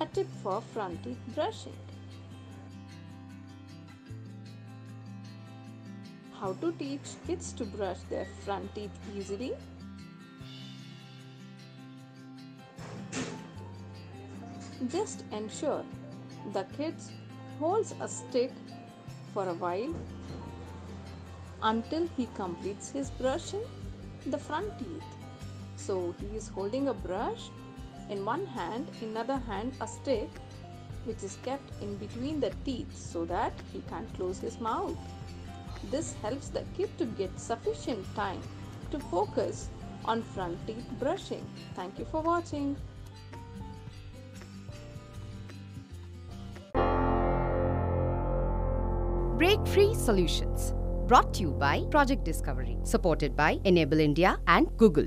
A tip for front teeth brushing. How to teach kids to brush their front teeth easily? Just ensure the kid holds a stick for a while until he completes his brushing the front teeth. So he is holding a brush in one hand, in other hand a stick which is kept in between the teeth so that he can't close his mouth. This helps the kid to get sufficient time to focus on front teeth brushing. Thank you for watching. Breakfreesolutions, brought to you by Project Discovery, supported by Enable India and Google.